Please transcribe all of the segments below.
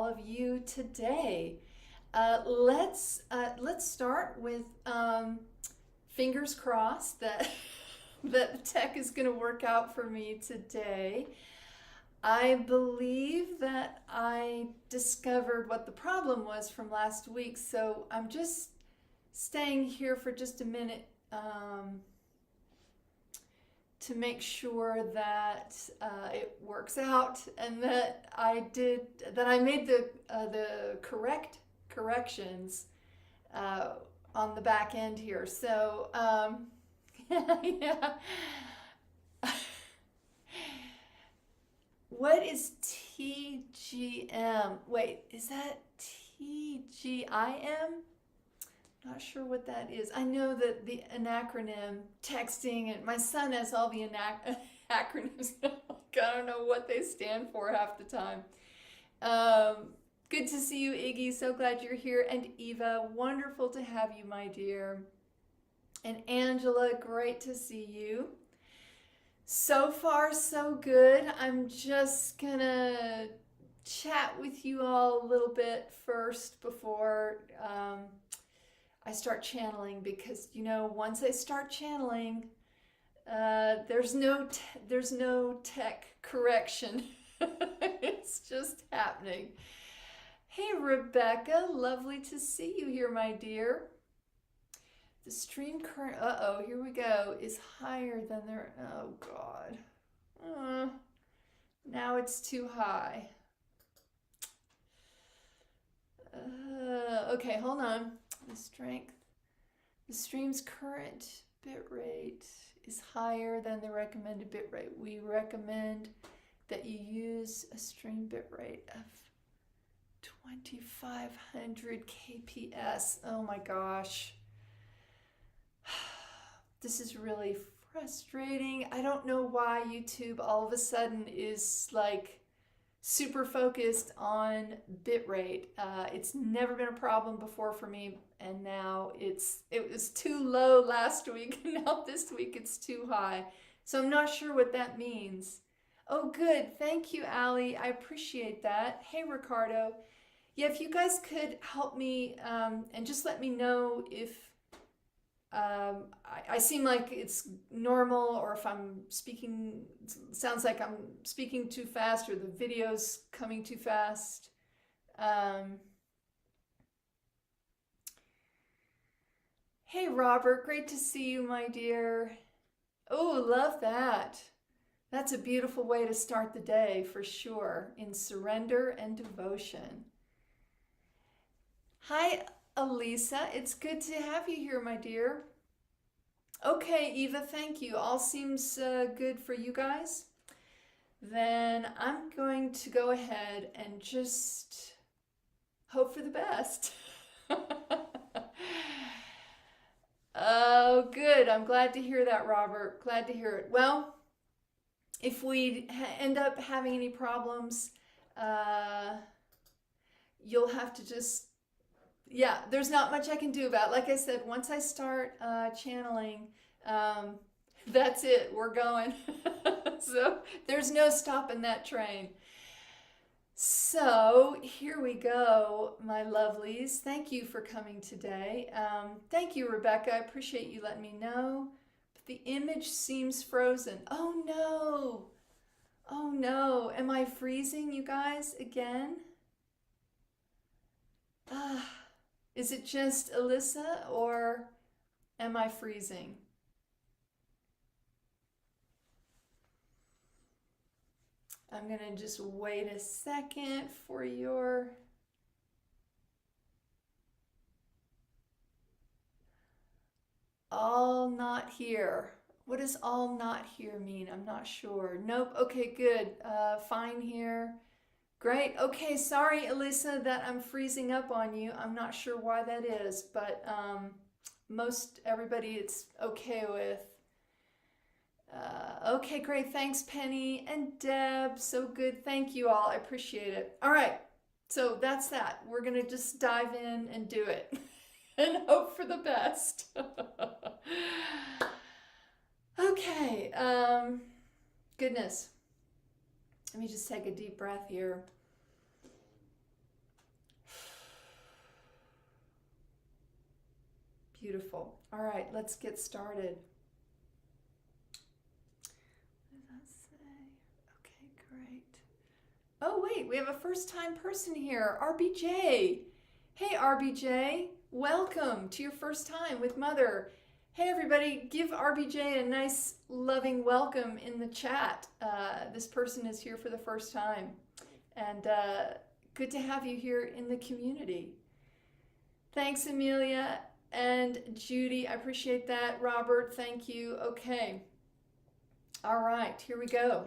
of you today. Let's start with fingers crossed that that the tech is going to work out for me today. I believe that I discovered what the problem was from last week, so I'm just staying here for just a minute to make sure that it works out and that I made the corrections on the back end here. So yeah. What is TGM? Wait, is that TGIM? Not sure what that is. I know that an acronym, texting, and my son has all the acronyms. I don't know what they stand for half the time. Good to see you, Iggy. So glad you're here. And Eva, wonderful to have you, my dear. And Angela, great to see you. So far, so good. I'm just gonna chat with you all a little bit first before I start channeling, because once I start channeling, there's no tech correction. It's just happening. Hey Rebecca, lovely to see you here, my dear. The stream current, here we go, is higher than their, oh God. Now it's too high. Okay, hold on. The stream's current bit rate is higher than the recommended bit rate. We recommend that you use a stream bit rate of 2500 kps. Oh my gosh. This is really frustrating. I don't know why YouTube all of a sudden is like super focused on bitrate. It's never been a problem before for me, and now it was too low last week, and now this week it's too high. So I'm not sure what that means. Oh, good. Thank you, Allie. I appreciate that. Hey, Ricardo. Yeah, if you guys could help me and just let me know if I seem like it's normal, or if I'm speaking, sounds like I'm speaking too fast, or the video's coming too fast. Hey Robert, great to see you, my dear. Oh, love that. That's a beautiful way to start the day, for sure, in surrender and devotion. Hi, Elisa. It's good to have you here, my dear. Okay, Eva, thank you. All seems good for you guys. Then I'm going to go ahead and just hope for the best. Oh, good. I'm glad to hear that, Robert. Glad to hear it. Well, if we end up having any problems, you'll have to just, yeah, there's not much I can do about it. Like I said, once I start channeling, that's it. We're going. So there's no stopping that train. So here we go, my lovelies. Thank you for coming today. Thank you, Rebecca. I appreciate you letting me know. But the image seems frozen. Oh no. Oh no. Am I freezing, you guys, again? Is it just Alyssa, or am I freezing? I'm going to just wait a second for your... All not here. What does all not here mean? I'm not sure. Nope. Okay, good. Fine here. Great. Okay, sorry, Alyssa, that I'm freezing up on you. I'm not sure why that is, but most everybody it's okay with. Okay, great. Thanks, Penny and Deb. So good. Thank you all. I appreciate it. All right. So that's that. We're going to just dive in and do it and hope for the best. Okay. Goodness. Let me just take a deep breath here. beautiful. All right, let's get started. What does that say? Okay, great. Oh, wait, we have a first-time person here, RBJ. Hey, RBJ, welcome to your first time with Mother. Hey, everybody, give RBJ a nice, loving welcome in the chat. This person is here for the first time, and good to have you here in the community. Thanks, Amelia and Judy. I appreciate that. Robert, thank you. Okay. All right, here we go.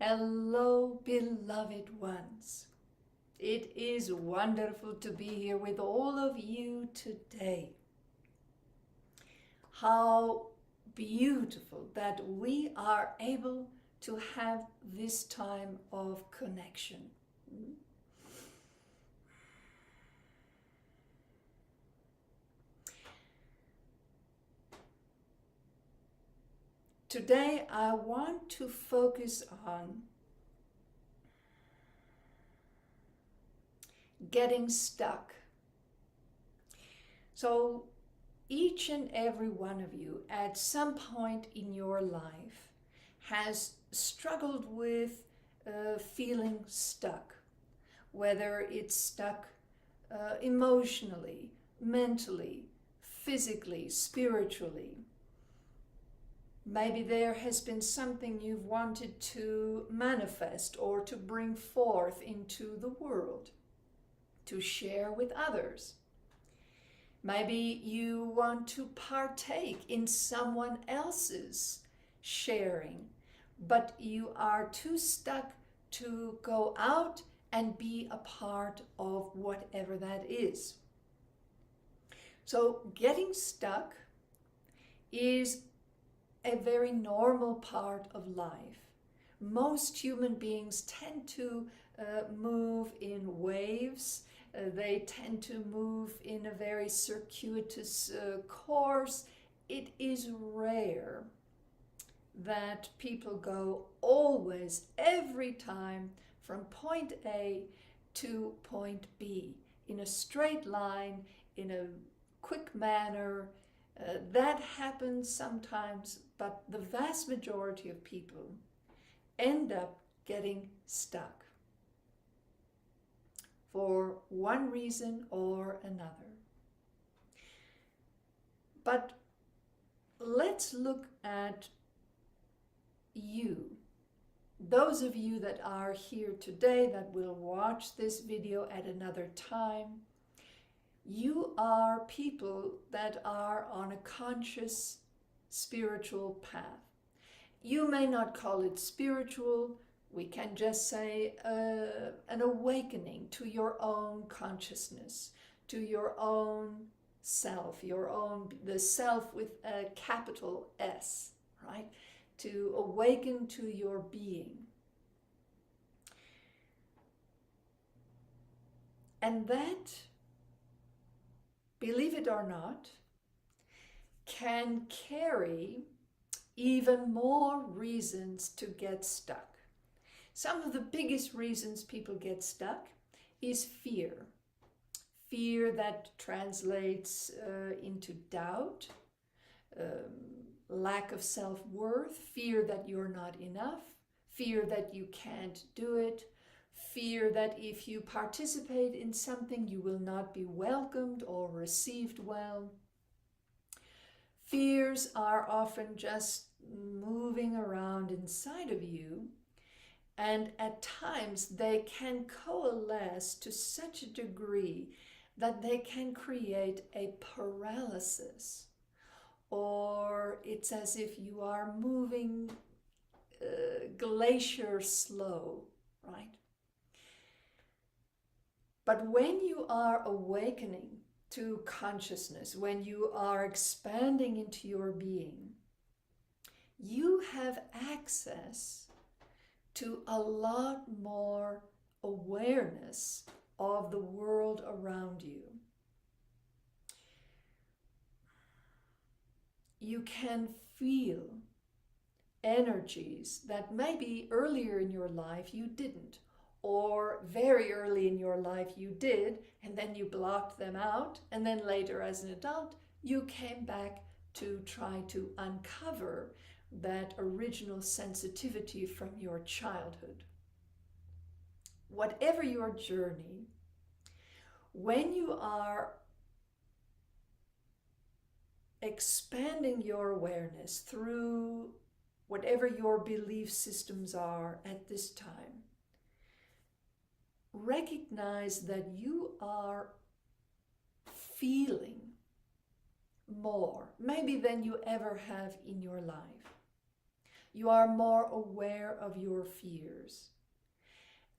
Hello, beloved ones. It is wonderful to be here with all of you today. How beautiful that we are able to have this time of connection. Today I want to focus on getting stuck. So each and every one of you at some point in your life has struggled with feeling stuck, whether it's stuck emotionally, mentally, physically, spiritually. Maybe there has been something you've wanted to manifest or to bring forth into the world, to share with others. Maybe you want to partake in someone else's sharing, but you are too stuck to go out and be a part of whatever that is. So getting stuck is a very normal part of life. Most human beings tend to move in waves. They tend to move in a very circuitous course. It is rare that people go always, every time, from point A to point B in a straight line, in a quick manner. That happens sometimes, but the vast majority of people end up getting stuck for one reason or another. But let's look at you. Those of you that are here today that will watch this video at another time, you are people that are on a conscious spiritual path. You may not call it spiritual. We can just say an awakening to your own consciousness, to your own self, the self with a capital S. right? To awaken to your being. And that, believe it or not, can carry even more reasons to get stuck. Some of the biggest reasons people get stuck is fear. Fear that translates into doubt, lack of self-worth, fear that you're not enough, fear that you can't do it, fear that if you participate in something you will not be welcomed or received well. Fears are often just moving around inside of you, and at times they can coalesce to such a degree that they can create a paralysis, or it's as if you are moving glacier slow, right? But when you are awakening to consciousness, when you are expanding into your being, you have access to a lot more awareness of the world around you. You can feel energies that maybe earlier in your life you didn't, or very early in your life you did, and then you blocked them out, and then later as an adult you came back to try to uncover that original sensitivity from your childhood. Whatever your journey, when you are expanding your awareness through whatever your belief systems are at this time, recognize that you are feeling more, maybe than you ever have in your life. You are more aware of your fears.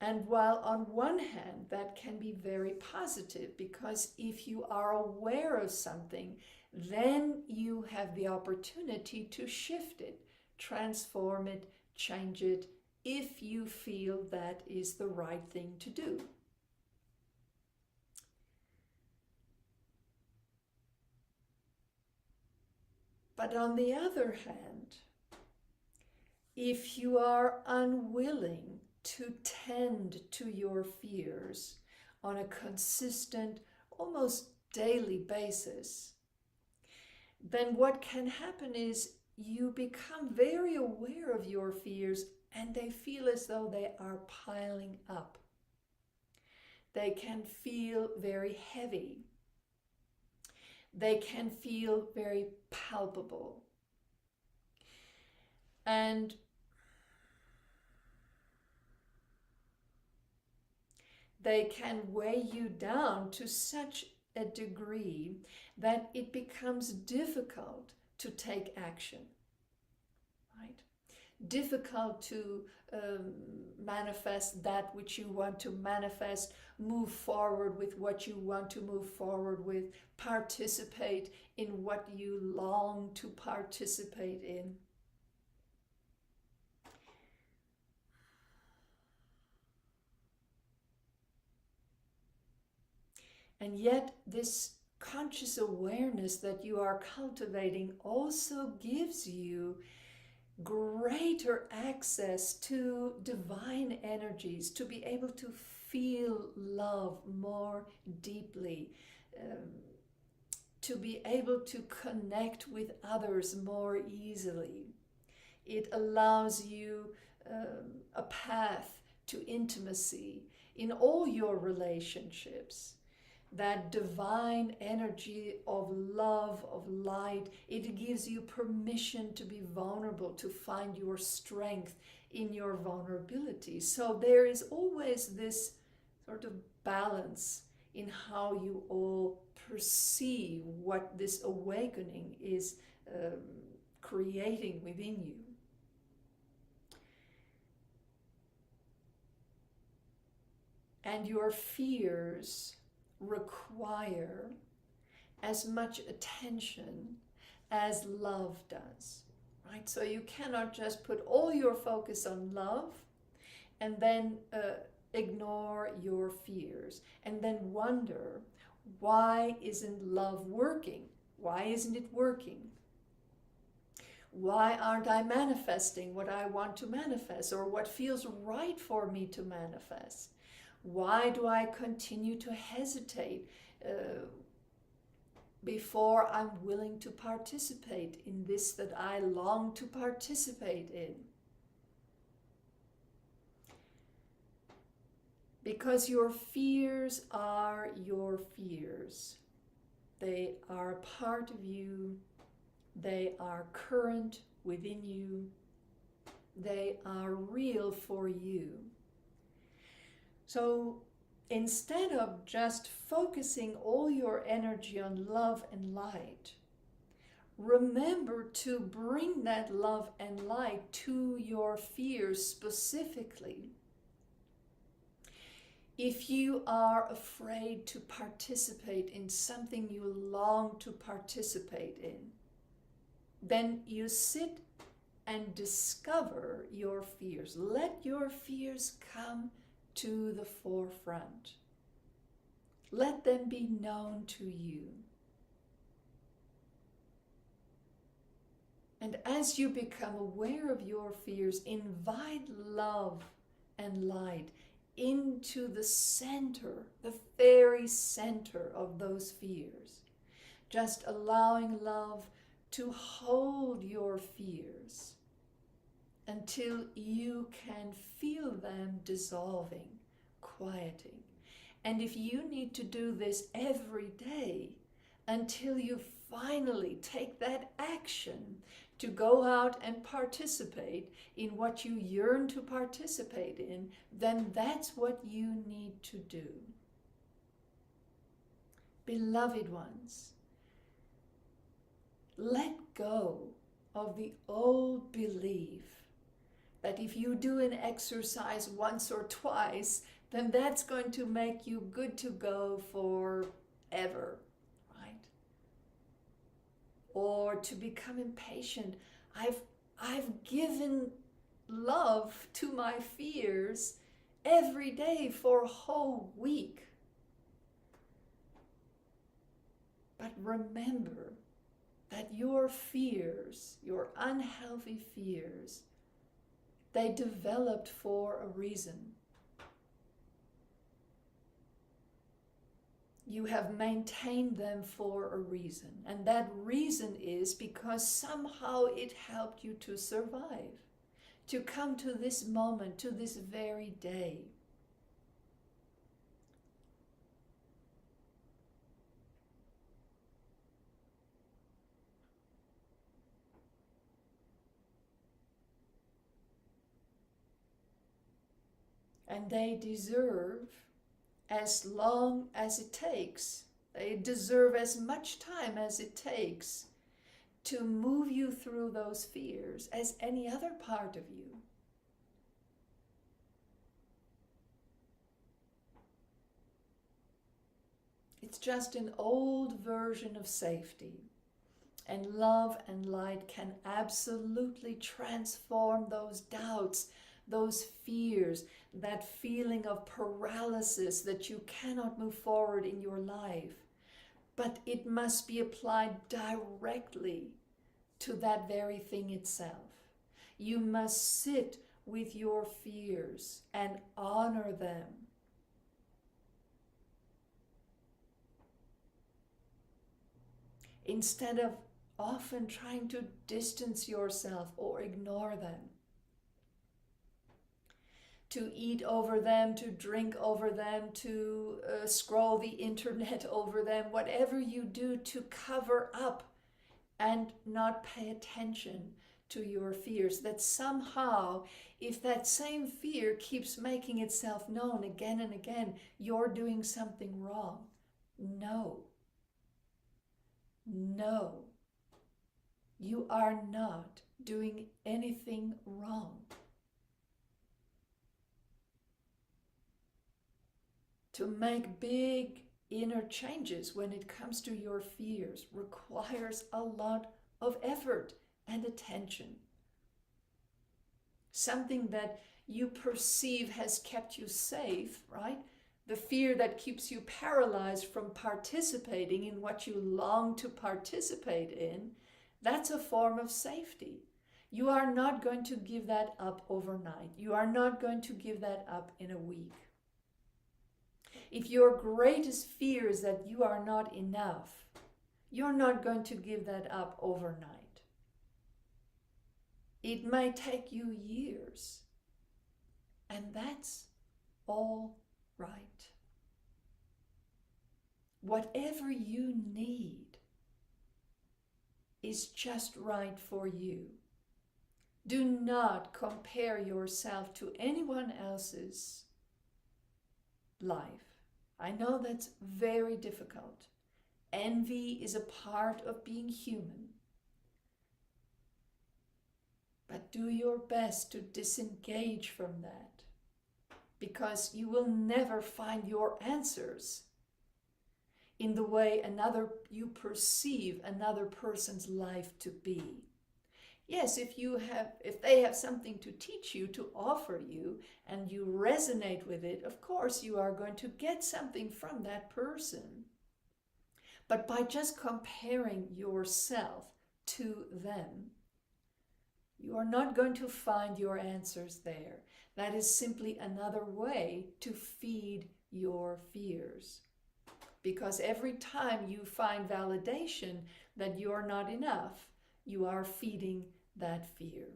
And while on one hand that can be very positive, because if you are aware of something, then you have the opportunity to shift it, transform it, change it, if you feel that is the right thing to do. But on the other hand, if you are unwilling to tend to your fears on a consistent, almost daily basis, then what can happen is you become very aware of your fears and they feel as though they are piling up. They can feel very heavy. They can feel very palpable. And they can weigh you down to such a degree that it becomes difficult to take action, right? Difficult to manifest that which you want to manifest, move forward with what you want to move forward with, participate in what you long to participate in. And yet this conscious awareness that you are cultivating also gives you greater access to divine energies, to be able to feel love more deeply, to be able to connect with others more easily. It allows you a path to intimacy in all your relationships. That divine energy of love, of light, it gives you permission to be vulnerable, to find your strength in your vulnerability. So there is always this sort of balance in how you all perceive what this awakening is creating within you. And your fears require as much attention as love does. right? So you cannot just put all your focus on love and then ignore your fears and then wonder, why isn't love working? Why isn't it working? Why aren't I manifesting what I want to manifest or what feels right for me to manifest? Why do I continue to hesitate before I'm willing to participate in this that I long to participate in? Because your fears are your fears. They are a part of you. They are current within you. They are real for you. So instead of just focusing all your energy on love and light, remember to bring that love and light to your fears specifically. If you are afraid to participate in something you long to participate in, then you sit and discover your fears. Let your fears come to the forefront. Let them be known to you. And as you become aware of your fears, invite love and light into the center, the very center of those fears. Just allowing love to hold your fears until you can feel them dissolving, quieting. And if you need to do this every day until you finally take that action to go out and participate in what you yearn to participate in, then that's what you need to do. Beloved ones, let go of the old belief that if you do an exercise once or twice, then that's going to make you good to go forever, right? Or to become impatient. I've given love to my fears every day for a whole week. But remember that your fears, your unhealthy fears, they developed for a reason. You have maintained them for a reason. And that reason is because somehow it helped you to survive, to come to this moment, to this very day. And they deserve as long as it takes. They deserve as much time as it takes to move you through those fears as any other part of you. It's just an old version of safety. And love and light can absolutely transform those doubts, those fears, that feeling of paralysis that you cannot move forward in your life. But it must be applied directly to that very thing itself. You must sit with your fears and honor them. Instead of often trying to distance yourself or ignore them. To eat over them, to drink over them, to scroll the internet over them, whatever you do to cover up and not pay attention to your fears. That somehow, if that same fear keeps making itself known again and again, you're doing something wrong. No. No. You are not doing anything wrong. To make big inner changes when it comes to your fears requires a lot of effort and attention. Something that you perceive has kept you safe, right? The fear that keeps you paralyzed from participating in what you long to participate in, that's a form of safety. You are not going to give that up overnight. You are not going to give that up in a week. If your greatest fear is that you are not enough, you're not going to give that up overnight. It may take you years, and that's all right. Whatever you need is just right for you. Do not compare yourself to anyone else's life. I know that's very difficult. Envy is a part of being human. But do your best to disengage from that, because you will never find your answers in the way you perceive another person's life to be. Yes, if they have something to teach you, to offer you, and you resonate with it, of course you are going to get something from that person. But by just comparing yourself to them, you are not going to find your answers there. That is simply another way to feed your fears. Because every time you find validation that you are not enough, you are feeding that fear.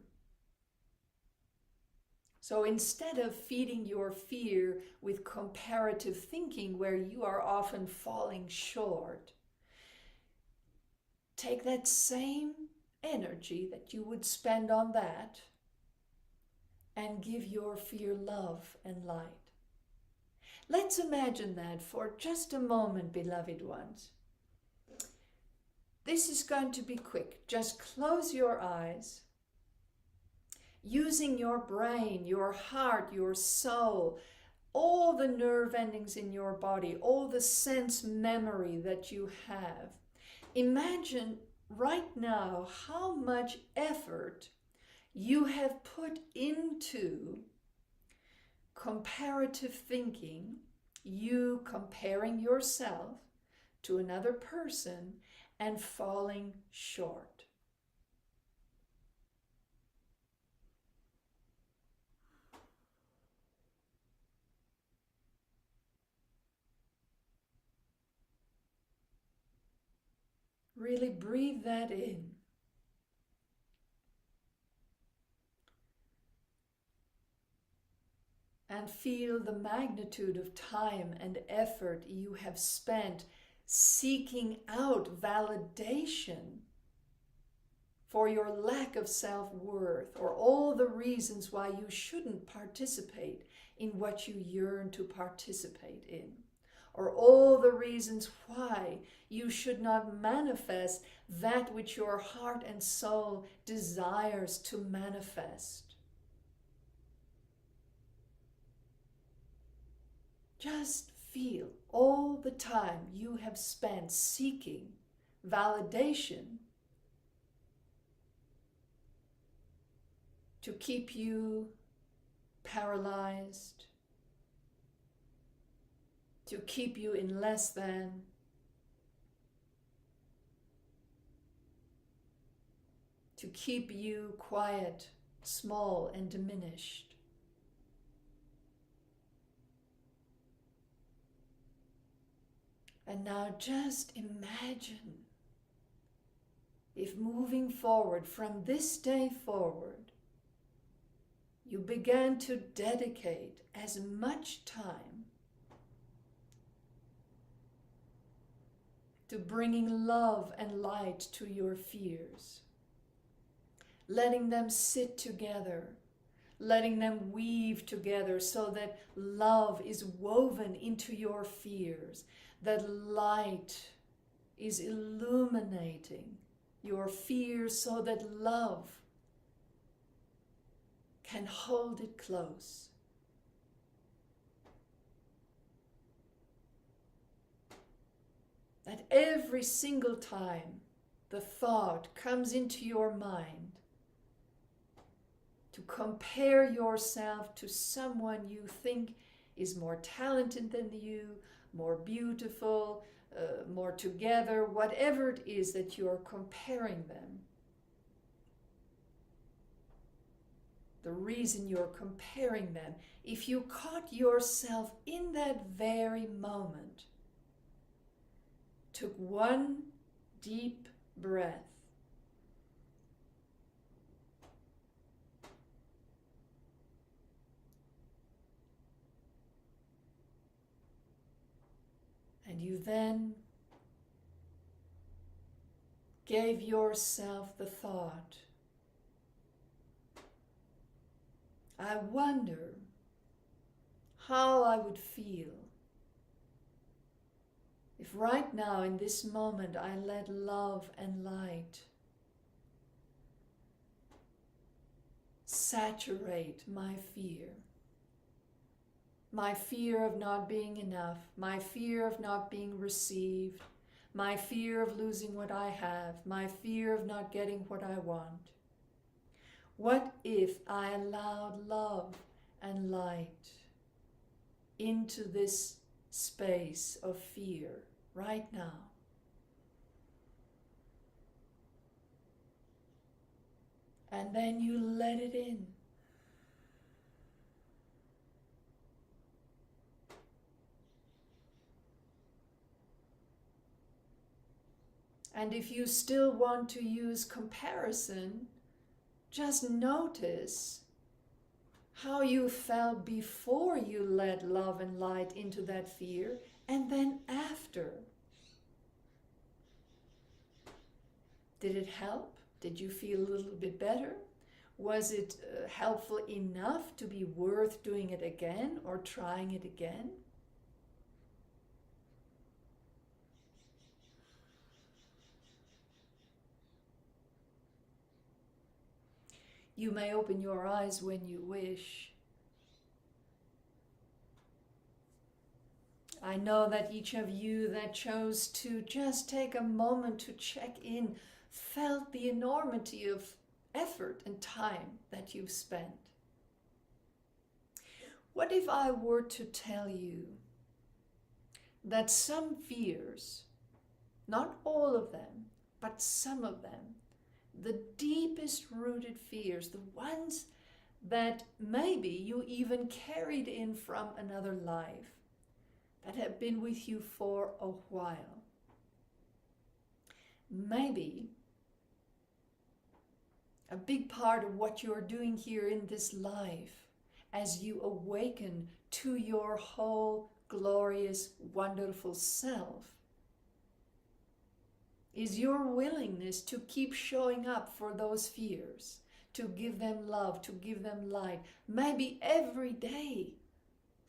So instead of feeding your fear with comparative thinking, where you are often falling short, take that same energy that you would spend on that and give your fear love and light. Let's imagine that for just a moment, beloved ones. This is going to be quick. Just close your eyes, using your brain, your heart, your soul, all the nerve endings in your body, all the sense memory that you have. Imagine right now how much effort you have put into comparative thinking, you comparing yourself to another person and falling short. Really breathe that in. And feel the magnitude of time and effort you have spent seeking out validation for your lack of self-worth, or all the reasons why you shouldn't participate in what you yearn to participate in, or all the reasons why you should not manifest that which your heart and soul desires to manifest. Just feel all the time you have spent seeking validation to keep you paralyzed, to keep you in less than, to keep you quiet, small, and diminished. And now just imagine if moving forward, from this day forward, you began to dedicate as much time to bringing love and light to your fears, letting them sit together, letting them weave together so that love is woven into your fears, that light is illuminating your fears so that love can hold it close. That every single time the thought comes into your mind to compare yourself to someone you think is more talented than you, more beautiful, more together, whatever it is that you're comparing them, the reason you're comparing them, if you caught yourself in that very moment, took one deep breath, and you then gave yourself the thought, I wonder how I would feel if right now in this moment I let love and light saturate my fear of not being enough, my fear of not being received, my fear of losing what I have, my fear of not getting what I want. What if I allowed love and light into this space of fear right now? And then you let it in. And if you still want to use comparison, just notice how you felt before you let love and light into that fear, and then after. Did it help? Did you feel a little bit better? Was it helpful enough to be worth doing it again or trying it again? You may open your eyes when you wish. I know that each of you that chose to just take a moment to check in felt the enormity of effort and time that you've spent. What if I were to tell you that some fears, not all of them, but some of them, the deepest rooted fears, the ones that maybe you even carried in from another life, that have been with you for a while. Maybe a big part of what you're doing here in this life, as you awaken to your whole glorious, wonderful self, is your willingness to keep showing up for those fears, to give them love, to give them light, maybe every day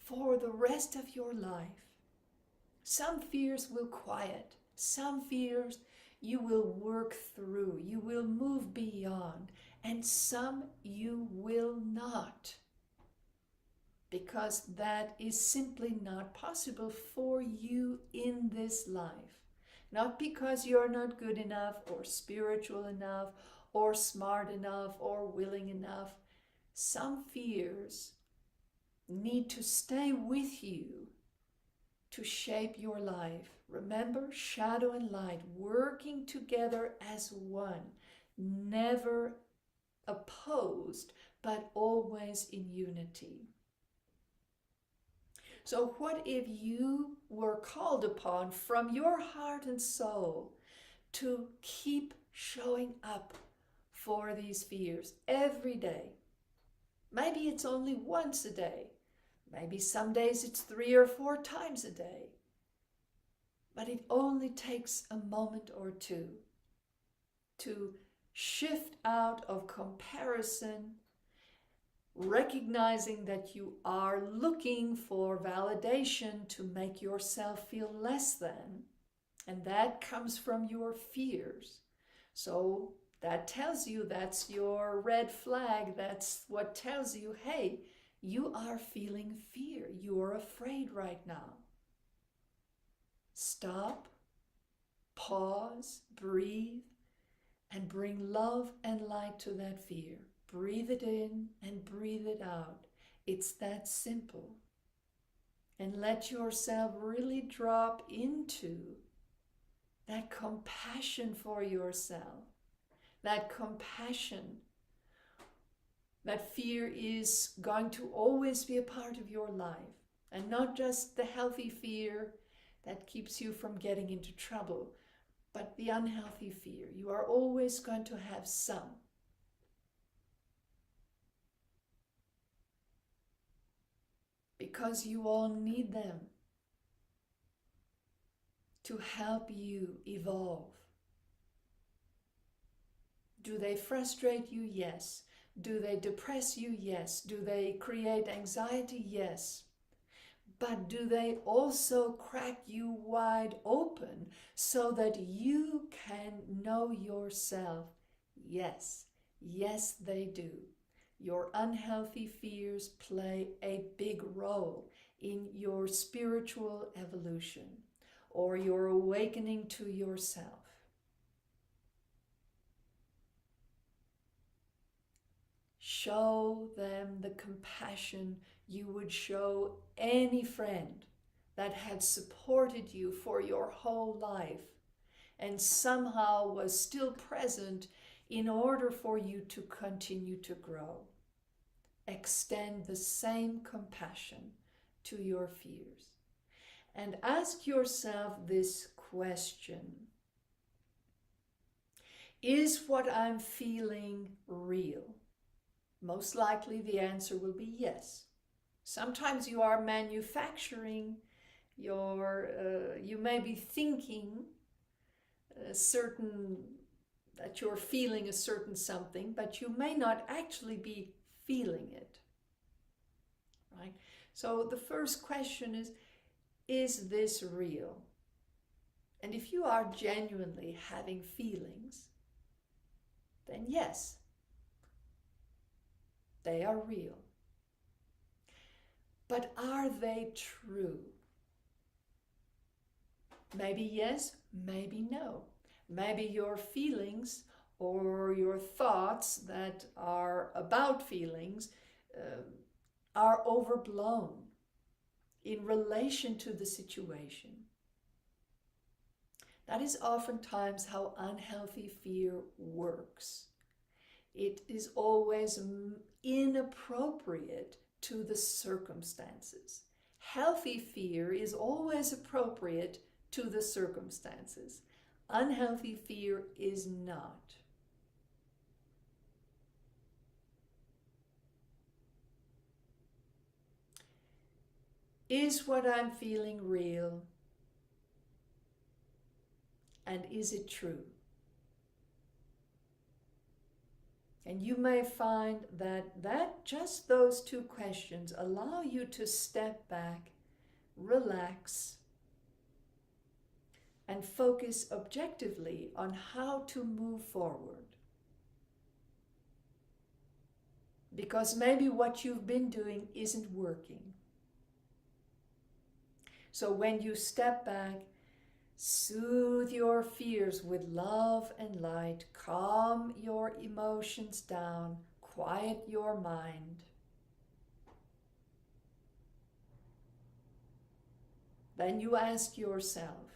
for the rest of your life. Some fears will quiet, some fears you will work through, you will move beyond, and some you will not, because that is simply not possible for you in this life. Not because you're not good enough or spiritual enough or smart enough or willing enough. Some fears need to stay with you to shape your life. Remember, shadow and light working together as one, never opposed, but always in unity. So what if you were called upon from your heart and soul to keep showing up for these fears every day? Maybe it's only once a day. Maybe some days it's 3 or 4 times a day. But it only takes a moment or two to shift out of comparison, recognizing that you are looking for validation to make yourself feel less than, and that comes from your fears. So that tells you, that's your red flag. That's what tells you, hey, you are feeling fear. You are afraid right now. Stop, pause, breathe, and bring love and light to that fear. Breathe it in and breathe it out. It's that simple. And let yourself really drop into that compassion for yourself. That compassion. That fear is going to always be a part of your life. And not just the healthy fear that keeps you from getting into trouble, but the unhealthy fear. You are always going to have some. Because you all need them to help you evolve. Do they frustrate you? Yes. Do they depress you? Yes. Do they create anxiety? Yes. But do they also crack you wide open so that you can know yourself? Yes. Yes, they do. Your unhealthy fears play a big role in your spiritual evolution or your awakening to yourself. Show them the compassion you would show any friend that had supported you for your whole life and somehow was still present in order for you to continue to grow. Extend the same compassion to your fears. And ask yourself this question. Is what I'm feeling real? Most likely the answer will be yes. Sometimes you are manufacturing you may be thinking that you're feeling a certain something, but you may not actually be feeling it, right? So the first question is this real? And if you are genuinely having feelings, then yes, they are real. But are they true? Maybe yes, maybe no. Maybe your feelings or your thoughts that are about feelings are overblown in relation to the situation. That is oftentimes how unhealthy fear works. It is always inappropriate to the circumstances. Healthy fear is always appropriate to the circumstances. Unhealthy fear is not. Is what I'm feeling real? And is it true? And you may find that just those two questions allow you to step back, relax, and focus objectively on how to move forward. Because maybe what you've been doing isn't working. So when you step back, soothe your fears with love and light, calm your emotions down, quiet your mind. Then you ask yourself,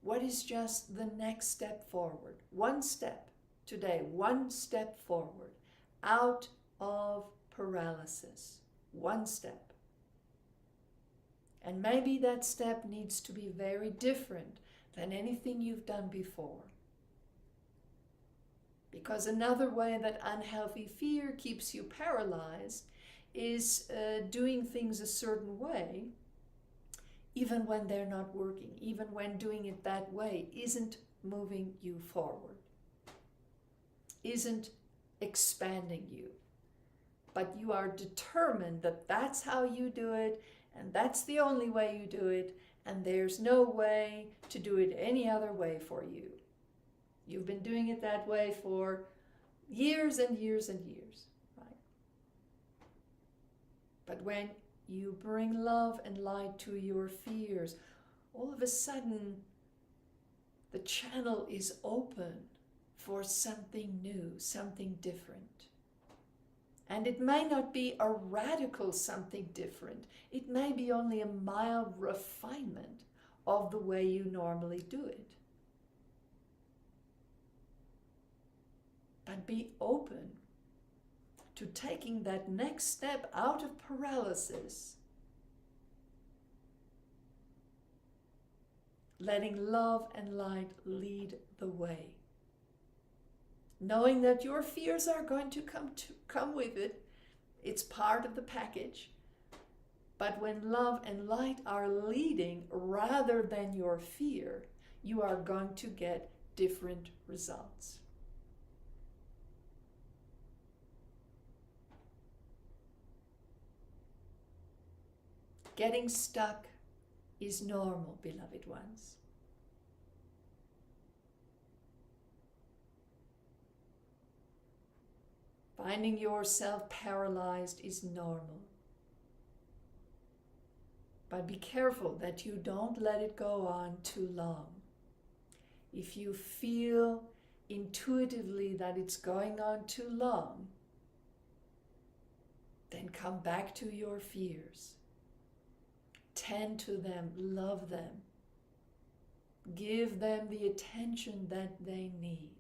what is just the next step forward? One step today, one step forward, out of paralysis. One step. And maybe that step needs to be very different than anything you've done before. Because another way that unhealthy fear keeps you paralyzed is doing things a certain way, even when they're not working, even when doing it that way isn't moving you forward, isn't expanding you. But you are determined that that's how you do it, and that's the only way you do it, and there's no way to do it any other way for you. You've been doing it that way for years and years and years, right? But when you bring love and light to your fears, all of a sudden the channel is open for something new, something different. And it may not be a radical something different. It may be only a mild refinement of the way you normally do it. But be open to taking that next step out of paralysis, letting love and light lead the way. Knowing that your fears are going to come with it. It's part of the package. But when love and light are leading rather than your fear, you are going to get different results. Getting stuck is normal, beloved ones. Finding yourself paralyzed is normal. But be careful that you don't let it go on too long. If you feel intuitively that it's going on too long, then come back to your fears. Tend to them, love them. Give them the attention that they need.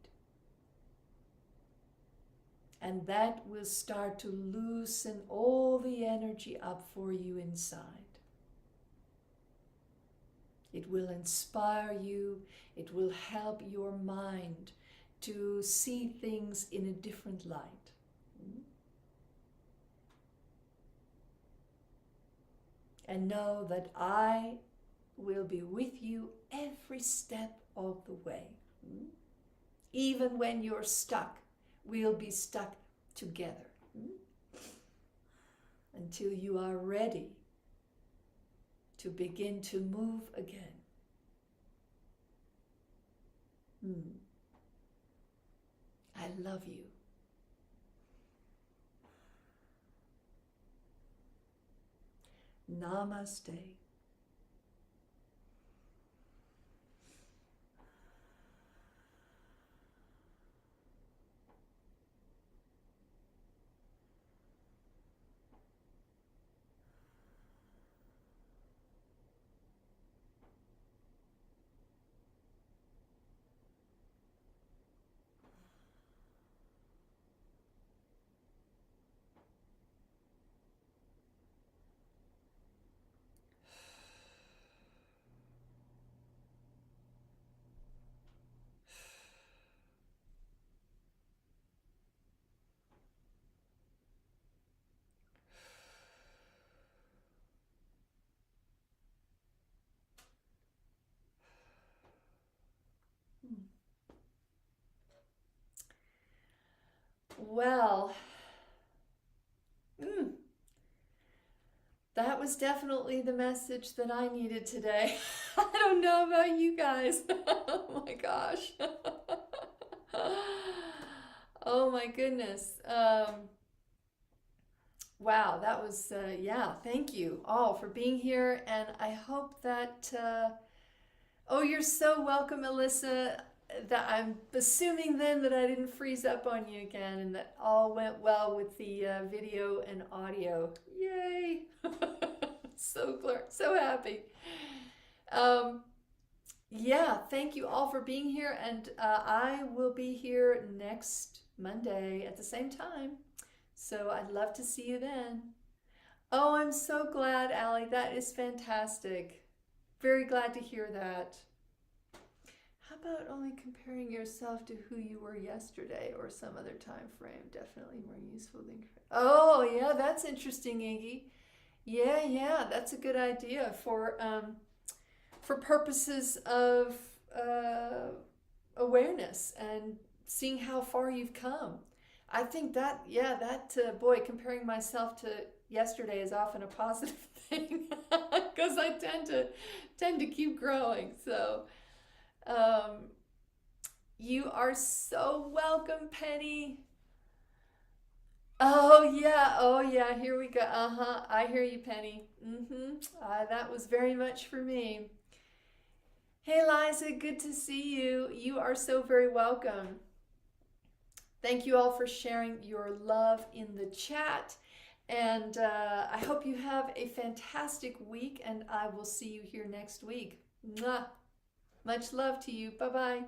And that will start to loosen all the energy up for you inside. It will inspire you. It will help your mind to see things in a different light. And know that I will be with you every step of the way. Even when you're stuck, we'll be stuck together. Until you are ready to begin to move again. I love you. Namaste. Well, that was definitely the message that I needed today. I don't know about you guys. Oh my gosh. Oh my goodness. Wow, that was, yeah, thank you all for being here. And I hope that, oh, you're so welcome, Alyssa. That I'm assuming then that I didn't freeze up on you again and that all went well with the video and audio. Yay! So happy. Yeah, thank you all for being here, and I will be here next Monday at the same time. So I'd love to see you then. Oh, I'm so glad, Allie. That is fantastic. Very glad to hear that. How about only comparing yourself to who you were yesterday or some other time frame? Definitely more useful than... Oh, yeah, that's interesting, Iggy. Yeah, that's a good idea for purposes of awareness and seeing how far you've come. I think that, boy, comparing myself to yesterday is often a positive thing because I tend to keep growing. So, you are so welcome, Penny. Oh yeah, here we go. I hear you, Penny. That was very much for me. Hey, Liza, good to see you. You are so very welcome. Thank you all for sharing your love in the chat. And I hope you have a fantastic week, and I will see you here next week. Mwah! Much love to you. Bye-bye.